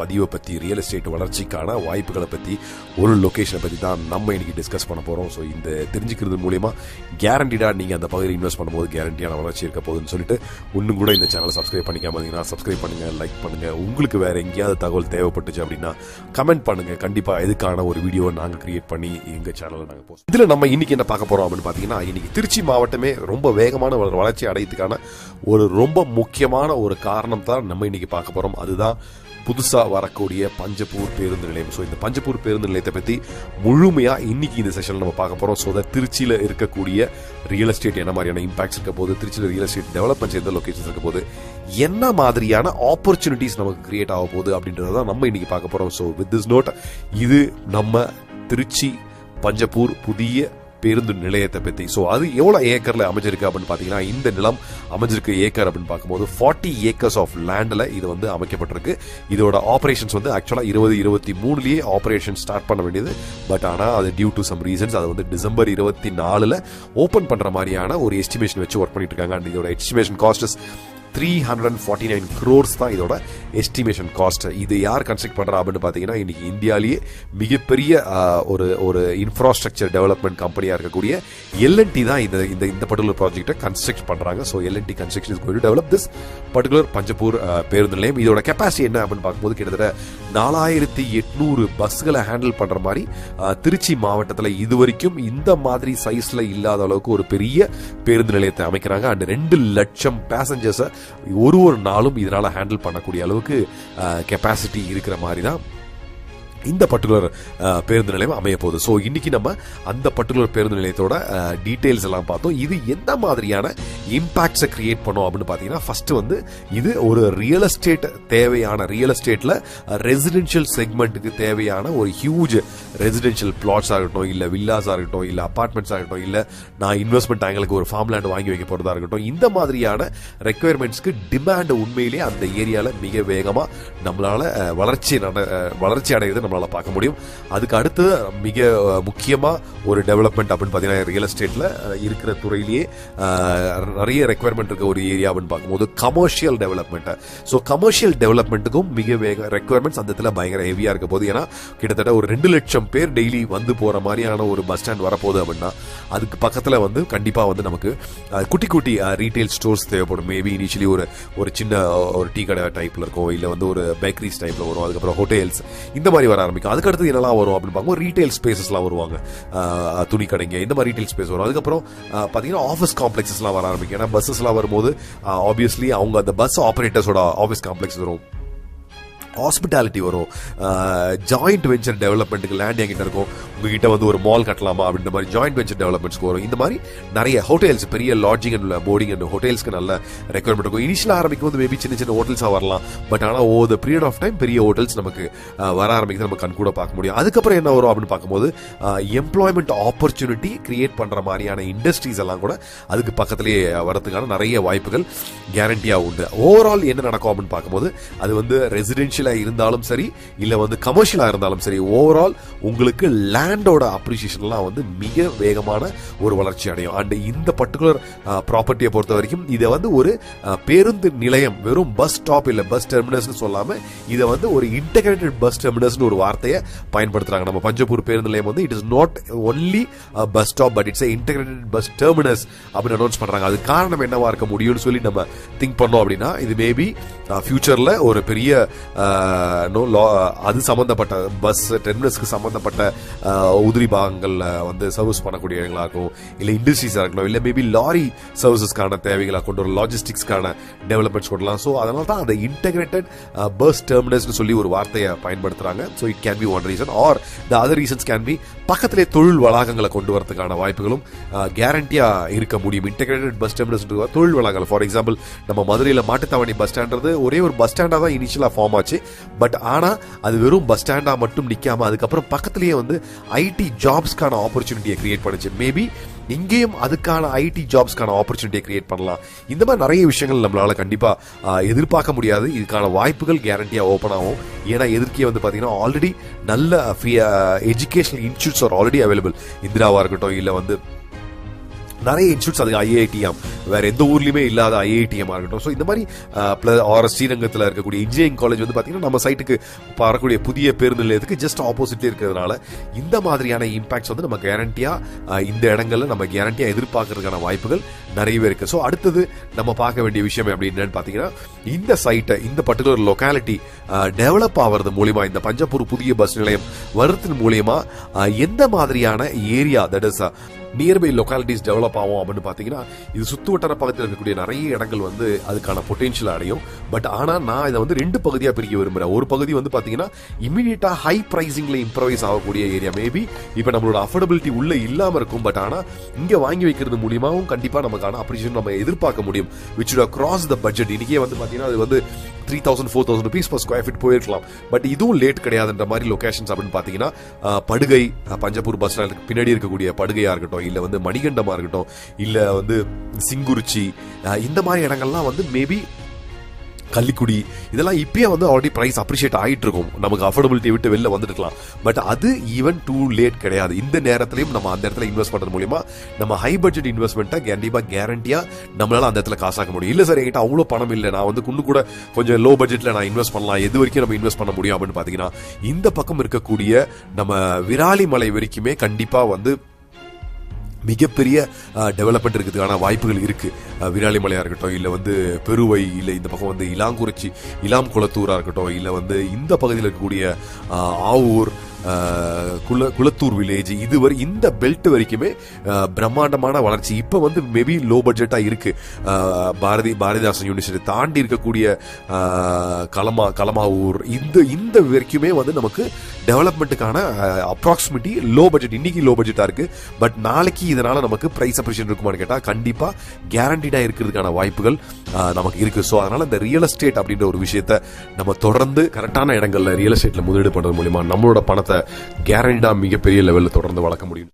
பதிவை பற்றி, real estate வளர்ச்சிக்கான வாய்ப்புகளை பற்றி, ஒரு லொக்கேஷனை பற்றி தான் நம்ம இன்னைக்கு டிஸ்கஸ் பண்ண போகிறோம். ஸோ இந்த தெரிஞ்சுக்கிறது மூலிமா கேரண்டிடாக நீங்கள் அந்த பகுதியில் இன்வெஸ்ட் பண்ணும்போது கேரண்டியான வளர்ச்சி இருக்க போகுதுன்னு சொல்லிட்டு இன்னும் கூட இந்த சேனலை சப்ஸ்கிரைப் பண்ணிக்காம இருந்தீங்கன்னா சப்ஸ்கிரைப் பண்ணுங்கள், லைக் பண்ணுங்கள். உங்களுக்கு வேறு எங்கேயாவது தகவல் தேவைப்பட்டுச்சு அப்படின்னா கமெண்ட் பண்ணுங்கள். கண்டிப்பாக இதுக்கான ஒரு வீடியோவை நாங்கள் கிரியேட் பண்ணி எங்கள் சேனலில் நாங்கள் போஸ்ட். இதில் நம்ம இன்னைக்கு என்ன பார்க்க போகிறோம் அப்படின்னு பார்த்தீங்கன்னா, இன்னைக்கு திருச்சி மாவட்டமே ரொம்ப வேகமான வளர்ச்சி அடையதுக்கான ஒரு ரொம்ப முக்கியமான ஒரு காரணம் தான் நம்ம இன்னைக்கு பார்க்க போகிறோம். அதுதான் புதுசாக வரக்கூடிய பஞ்சப்பூர் பேருந்து நிலையம். ஸோ இந்த பஞ்சப்பூர் பேருந்து நிலையத்தை பற்றி முழுமையாக இன்னைக்கு இந்த செஷனில் நம்ம பார்க்க போகிறோம். ஸோ திருச்சியில் இருக்கக்கூடிய ரியல் எஸ்டேட் என்ன மாதிரியான இம்பாக்ட்ஸ் இருக்க போது, திருச்சியில் ரியல் எஸ்டேட் டெவலப்மெண்ட்ஸ் எந்த லொக்கேஷன்ஸ் இருக்க போது, என்ன மாதிரியான ஆப்பர்ச்சுனிட்டிஸ் நமக்கு கிரியேட் ஆக போகுது அப்படின்றத நம்ம இன்னைக்கு பார்க்க போகிறோம். ஸோ வித் திஸ் நோட், இது நம்ம திருச்சி பஞ்சப்பூர் புதிய பேருந்து நிலையத்தை பற்றி. ஸோ அது எவ்வளோ ஏக்கரில் அமைஞ்சிருக்கு அப்படின்னு பார்த்தீங்கன்னா, இந்த நிலம் அமைஞ்சிருக்கு ஏக்கர் அப்படின்னு பார்க்கும்போது 40 ஏக்கர்ஸ் ஆஃப் லேண்டில் இது வந்து அமைக்கப்பட்டிருக்கு. இதோட ஆப்ரேஷன்ஸ் வந்து ஆக்சுவலாக 2023 ஆப்ரேஷன் ஸ்டார்ட் பண்ண வேண்டியது. பட் ஆனால் அது டியூ டு சம் ரீசன்ஸ் அது வந்து டிசம்பர் 24 ஓப்பன் பண்ணுற மாதிரியான ஒரு எஸ்டிமேஷன் வச்சு ஒர்க் பண்ணிட்டு இருக்காங்க. அண்ட் இதோட எஸ்டிமேஷன் காஸ்ட் 349 crores தான் இதோட எஸ்டிமேஷன் காஸ்ட். இது யார் கன்ஸ்ட்ரக்ட் பண்றா அப்படின்னு பார்த்தீங்கன்னா, இன்னைக்கு இந்தியாவிலேயே மிகப்பெரிய ஒரு இன்ஃப்ராஸ்ட்ரக்சர் டெவலப்மெண்ட் கம்பெனியா இருக்கக்கூடிய L&T தான் இந்த பர்டிகுலர் ப்ராஜெக்டை கன்ஸ்ட்ரக்ட் பண்றாங்க. So L&T construction is going to develop this particular Panjappur பேருந்து நிலையம். இதோட கெப்பாசிட்டி என்ன அப்படின்னு பார்க்கும்போது கிட்டத்தட்ட 4800 பஸ்களை ஹேண்டில் பண்ற மாதிரி திருச்சி மாவட்டத்தில் இதுவரைக்கும் இந்த மாதிரி சைஸ்ல இல்லாத அளவுக்கு ஒரு பெரிய பேருந்து நிலையத்தை அமைக்கிறாங்க. அண்ட் 2 லட்சம் பேசஞ்சர்ஸை ஒரு நாளும் இதனால ஹேண்டில் பண்ணக்கூடிய அளவுக்கு கெப்பாசிட்டி இருக்கிற மாதிரி தான் இந்த பர்டிகுலர் பேருந்து நிலையம் அமைய போகுது. ஸோ இன்னைக்கு நம்ம அந்த பர்டிகுலர் பேருந்து நிலையத்தோட டீடைல்ஸ் எல்லாம் பார்த்தோம். இது எந்த மாதிரியான இம்பாக்ட்ஸை கிரியேட் பண்ணோம் அப்படின்னு பார்த்தீங்கன்னா, ஃபர்ஸ்ட் வந்து இது ஒரு ரியல் எஸ்டேட் தேவையான, ரியல் எஸ்டேட்ல ரெசிடென்ஷியல் செக்மெண்ட்டுக்கு தேவையான ஒரு ஹியூஜ் ரெசிடென்ஷியல் பிளாட்ஸாக இருக்கட்டும், இல்லை வில்லாஸாக இருக்கட்டும், இல்லை அபார்ட்மெண்ட்ஸாக இருக்கட்டும், இல்லை நான் இன்வெஸ்ட்மெண்ட் ஆங்களுக்கு ஒரு ஃபார்ம் லேண்ட் வாங்கி வைக்க போகிறதா இருக்கட்டும், இந்த மாதிரியான ரெக்குயர்மெண்ட்ஸ்க்கு டிமாண்ட் உண்மையிலேயே அந்த ஏரியாவில் மிக வேகமாக நம்மளால வளர்ச்சி அடைகிறது நம்மளால பார்க்க முடியும். அதுக்கு அடுத்து மிக முக்கியமா ஒரு டெவலப்மெண்ட் அப்படின்னு பார்த்தீங்கன்னா, ரியல் எஸ்டேட்ல இருக்கிற துறையிலேயே நிறைய ரெக்குயர்மெண்ட் இருக்க ஒரு ஏரியா அப்படின்னு பார்க்கும்போது கமர்ஷியல் டெவலப்மெண்ட். ஸோ கமர்ஷியல் டெவலப்மெண்ட்டுக்கும் மிக வேக ரெக்குயர்மெண்ட்ஸ் அந்த இடத்துல பயங்கர ஹெவியா இருக்க போது. ஏன்னா கிட்டத்தட்ட ஒரு 2 லட்சம் பேர் டெய்லி வந்து போற மாதிரியான ஒரு பஸ் ஸ்டாண்ட் வரப்போகுது அப்படின்னா, அதுக்கு பக்கத்துல வந்து கண்டிப்பா வந்து நமக்கு குட்டி குட்டி ரீட்டைல் ஸ்டோர்ஸ் தேவைப்படும். மேபி இனிஷியலி ஒரு சின்ன ஒரு டீ கடை டைப்ல இருக்கும், இல்லை வந்து ஒரு பேக்கரிஸ் டைப்ல வரும், அதுக்கப்புறம் ஹோட்டல்ஸ் இந்த மாதிரி வர ஆரம்பிக்கும். அதுக்கு அடுத்து என்னெல்லாம் வரும் அப்படின்னு பார்க்கும்போது ரீட்டைல் ஸ்பேசஸ்லாம் வருவாங்க, துணி கடைங்க இந்த மாதிரி ரீட்டைல் ஸ்பேஸ் வரும். அதுக்கப்புறம் பார்த்தீங்கன்னா ஆஃபீஸ் காம்ப்ளெக்ஸஸ்லாம் வர ஆரம்பிக்கும். ஏன்னா பஸ்ஸஸ்லாம் வரும்போது ஆப்வியஸ்லி அவங்க அந்த பஸ் ஆப்ரேட்டர்ஸோட ஆஃபீஸ் காம்ப்ளெக்ஸ் வரும், ஹாஸ்பிட்டாலிட்டி வரும், ஜாயிண்ட் வெஞ்சர் டெவலப்மெண்ட்டுக்கு லேண்ட் என்கிட்ட இருக்கும், உங்ககிட்ட வந்து ஒரு மால் கட்டலாமா அப்படின்ற மாதிரி ஜாயிண்ட் வெஞ்சர் டெவலப்மெண்ட்ஸ்க்கு வரும். இந்த மாதிரி நிறைய ஹோட்டல்ஸ், பெரிய லாட்ஜிங் அண்ட் போர்டிங் அண்ட் ஹோட்டல்ஸ்க்கு நல்ல ரெக்குயர்மெண்ட் இருக்கும். இனிஷியலாக ஆரம்பிக்கும் போது மேபி சின்ன ஹோட்டல்ஸாக வரலாம். பட் ஆனால் over the period of time பெரிய ஹோட்டல்ஸ் நமக்கு வர ஆரம்பிக்கிறது நம்ம கண் கூட பார்க்க முடியும். அதுக்கப்புறம் என்ன வரும் அப்படின்னு பார்க்கும்போது எம்ப்ளாய்மெண்ட் ஆப்பர்ச்சுனிட்டி கிரியேட் பண்ற மாதிரியான இண்டஸ்ட்ரீஸ் எல்லாம் கூட அதுக்கு பக்கத்திலேயே வரதுக்கான நிறைய வாய்ப்புகள் கேரண்டியா உண்டு. ஓவரால் என்ன நடக்கும் அப்படின்னு பார்க்கும்போது அது வந்து ரெசிடென்ஷியல் இருந்தாலும் சரி, இல்ல வந்து கமர்ஷியலா இருந்தாலும் சரி, ஓவரால் உங்களுக்கு லேண்டோட அப்ரிசியேஷன்லாம் வந்து மிக வேகமான ஒரு வளர்ச்சி அடையும். அண்ட் இந்த பர்டிகுலர் ப்ராப்பர்ட்டியை பொறுத்த வரைக்கும் இதை வந்து ஒரு பேருந்து நிலையம், வெறும் பஸ் ஸ்டாப் இல்ல பஸ் டெர்மினஸ் சொல்லாம இதை வந்து ஒரு இன்டகிரேட்டட் பஸ் டெர்மினஸ் ஒரு வார்த்தையை பயன்படுத்துறாங்க. நம்ம பஞ்சப்பூர் பேருந்து நிலையம் வந்து it is not only bus stop but it's integrated bus terminus அப்படின்னு அனௌன்ஸ் பண்றாங்க. அது காரணம் என்னவா இருக்க முடியும்னு சொல்லி நம்ம திங்க் பண்ணோம் அப்படின்னா, இது மேபி ஃபியூச்சர்ல ஒரு பெரிய அது சம்பந்தப்பட்ட பஸ் டெர்மினஸ்க்கு சம்பந்தப்பட்ட உதிரி பாகங்கள் வந்து சர்வீஸ் பண்ணக்கூடிய இடங்களா இருக்கும், இல்ல இண்டஸ்ட்ரீஸா இருக்கலாம், இல்ல மேபி லாரி சர்வீசஸ்க்கான தேவைகளா கொண்டு வர லாஜிஸ்டிக்ஸ்க்கான டெவலப்மெண்ட்ஸ் கொள்ளலாம். ஸோ அதனால தான் அந்த இன்டகிரேட்டட் பஸ் டெர்மினஸ் சொல்லி ஒரு வார்த்தையை பயன்படுத்துறாங்க. So it can be one reason R the other reasons can be பக்கத்திலே தொழில் வளாகங்களை கொண்டு வரதுக்கான வாய்ப்புகளும் கேரண்டியா இருக்க முடியும். இன்டகிரேட்டட் பஸ் டெர்மினஸ் தொழில் வளாகங்கள், ஃபார் எக்ஸாம்பிள் நம்ம மதுரையில் மாட்டுத்தாவணி பஸ் ஸ்டாண்ட் ஒரே ஒரு பஸ் ஸ்டாண்டா தான் இனிஷியலா ஃபார்ம் ஆச்சு. பட் ஆனா அது வெறும் பஸ் ஸ்டாண்டா மட்டும் நிக்காம அதுக்கப்புறம் பக்கத்திலேயே வந்து ஐடி ஜாப்ஸ்க்கான ஆப்பர்ச்சுனிட்டியை கிரியேட் பண்ணுச்சு. மேபி இங்கேயும் அதுக்கான ஐடி ஜாப்ஸ்க்கான ஆப்பர்ச்சுனிட்டியை கிரியேட் பண்ணலாம். இந்த மாதிரி நிறைய விஷயங்கள் நம்மளால கண்டிப்பா எதிர்பார்க்க முடியாது. இதுக்கான வாய்ப்புகள் கேரண்டியா ஓப்பன் ஆகும். ஏன்னா எதிர்க்கே வந்து பாத்தீங்கன்னா ஆல்ரெடி நல்ல educational institutes are already available. இந்திராவா இருக்கட்டும், இல்ல வந்து நிறைய இன்ஸ்டியூட்ஸ், அது IITM, வேற எந்த ஊர்லயுமே இல்லாத IITM இருக்கட்டும். ஸோ இந்த மாதிரி ஸ்ரீரங்கத்தில் இருக்கக்கூடிய இன்ஜினியரிங் காலேஜ் வந்து பார்த்தீங்கன்னா நம்ம சைட்டுக்கு வரக்கூடிய புதிய பேருந்து நிலையத்துக்கு ஜஸ்ட் ஆப்போசிட்ல இருக்கிறதுனால இந்த மாதிரியான இம்பாக்ட்ஸ் வந்து நம்ம கேரண்டியா இந்த இடங்கள்ல நம்ம கேரண்டியா எதிர்பார்க்கறதுக்கான வாய்ப்புகள் நிறையவே இருக்கு. ஸோ அடுத்தது நம்ம பார்க்க வேண்டிய விஷயம் அப்படின்னு பார்த்தீங்கன்னா, இந்த சைட்டை, இந்த பர்டிகுலர் லொக்காலிட்டி டெவலப் ஆகிறது மூலியமா, இந்த பஞ்சப்பூர் புதிய பஸ் நிலையம் வருத்தின் மூலியமா எந்த மாதிரியான area, that is nearby localities develop ஆகும் அப்படின்னு பார்த்தீங்கன்னா, இது சுத்து வட்டார பகுதியில் இருக்கக்கூடிய நிறைய இடங்கள் வந்து அதுக்கான பொட்டென்ஷியல் அடையும். பட் ஆனால் நான் இதை வந்து 2 பகுதியாக பிரிக்க விரும்புகிறேன். ஒரு பகுதி வந்து பார்த்தீங்கன்னா இமீடியட்டா ஹை பிரைசிங்ல இம்ப்ரவைஸ் ஆகக்கூடிய ஏரியா. மேபி இப்போ நம்மளோட அஃபோர்டபிலிட்டி உள்ள இல்லாமல் இருக்கும், பட் ஆனால் இங்கே வாங்கி வைக்கிறது மூலியமாவும் கண்டிப்பாக நமக்கான அப்ரிசியேஷன் நம்ம எதிர்பார்க்க முடியும். Which would cross the budget. இன்னைக்கே வந்து பார்த்தீங்கன்னா அது வந்து 3,000-4,000 rupees per square feet போயிருக்கலாம். பட் இதுவும் லேட் கிடையாதுன்ற மாதிரி லொகேஷன்ஸ் அப்படின்னு பார்த்தீங்கன்னா, படுகை, பஞ்சப்பூர் பஸ் ஸ்டாண்டுக்கு பின்னாடி இருக்கக்கூடிய படுகையா இருக்கட்டும், இல்ல வந்து மணிகண்டமா இருக்கட்டும், இல்ல வந்து சிங்குறிச்சி, இந்த மாதிரி இடங்கள்லாம் வந்து மேபி கள்ளிக்குடி, இதெல்லாம் இப்பயே வந்து ஆல்ரெடி பிரைஸ் அப்ரிஷியேட் ஆகிட்டு இருக்கும். நமக்கு அஃபோர்டபிலிட்டி விட்டு வெளில வந்துருக்கலாம். பட் அது ஈவன் டூ லேட் கிடையாது. இந்த நேரத்திலையும் நம்ம அந்த இடத்துல இன்வெஸ்ட் பண்றது மூலியமா நம்ம ஹை பட்ஜெட் இன்வெஸ்ட்மெண்ட்டை கண்டிப்பா கேரண்டியா நம்மளால அந்த இடத்துல காசாக்க முடியும். இல்ல சார் என்கிட்ட அவ்வளவு பணம் இல்லை, நான் வந்து கூட கொஞ்சம் லோ பட்ஜெட்ல நான் இன்வெஸ்ட் பண்ணலாம், எது வரைக்கும் நம்ம இன்வெஸ்ட் பண்ண முடியும் அப்படின்னு பாத்தீங்கன்னா, இந்த பக்கம் இருக்கக்கூடிய நம்ம விராலிமலை வரைக்குமே கண்டிப்பா வந்து மிகப்பெரிய டெவலப்மெண்ட் இருக்கிறதுக்கான வாய்ப்புகள் இருக்கு. விராலிமலையா இருக்கட்டும், இல்ல வந்து பெருவை, இல்ல இந்த பக்கம் வந்து இளாங்குறிச்சி, இளாம் குளத்தூரா இருக்கட்டும், இல்ல வந்து இந்த பகுதியில் இருக்கக்கூடிய ஆவூர், குளத்தூர் வில்லேஜ், இதுவரை இந்த பெல்ட் வரைக்குமே பிரம்மாண்டமான வளர்ச்சி. இப்ப வந்து மேபி லோ பட்ஜெட்டா இருக்கு. பாரதிதாசன் யூனிவர்சிட்டி தாண்டி இருக்கக்கூடிய கலமாவூர், இந்த வரைக்குமே வந்து நமக்கு டெவலப்மெண்ட்டுக்கான அப்ராக்சிமேட்டி லோ பட்ஜெட், இன்னைக்கு லோ பட்ஜெட்டா இருக்கு. பட் நாளைக்கு இதனால நமக்கு பிரைஸ் அப்ரிஷியேஷன் இருக்குமான்னு கேட்டா கண்டிப்பா கேரண்டிடா இருக்கிறதுக்கான வாய்ப்புகள் நமக்கு இருக்கு. ஸோ அதனால இந்த ரியல் எஸ்டேட் அப்படின்ற ஒரு விஷயத்த நம்ம தொடர்ந்து கரெக்டான இடங்கள்ல ரியல் எஸ்டேட்ல முதலீடு பண்றது மூலமா நம்மளோட பணத்தை கேரண்டிடா மிகப்பெரிய லெவலில் தொடர்ந்து வளர்க்க முடியும்.